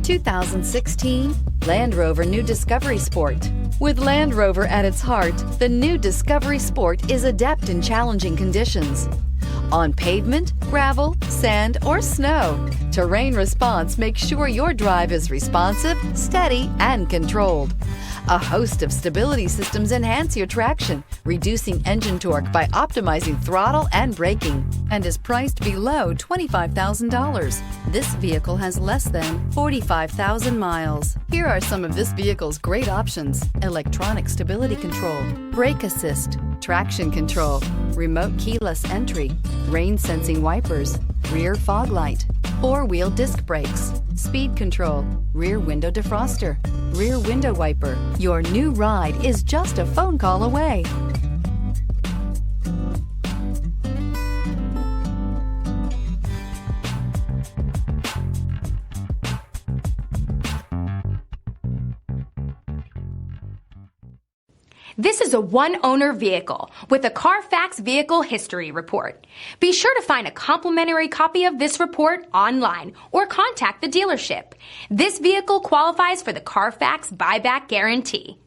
2016 Land Rover New Discovery Sport. With Land Rover at its heart, the new Discovery Sport is adept in challenging conditions. On pavement, gravel, sand, or snow, terrain response makes sure your drive is responsive, steady, and controlled. A host of stability systems enhance your traction, reducing engine torque by optimizing throttle and braking, and is priced below $25,000. This vehicle has less than 45,000 miles. Here are some of this vehicle's great options: electronic stability control, brake assist, traction control, remote keyless entry, rain sensing wipers, rear fog light, four-wheel disc brakes, speed control, rear window defroster, rear window wiper. Your new ride is just a phone call away. This is a one-owner vehicle with a Carfax Vehicle History Report. Be sure to find a complimentary copy of this report online or contact the dealership. This vehicle qualifies for the Carfax Buyback Guarantee.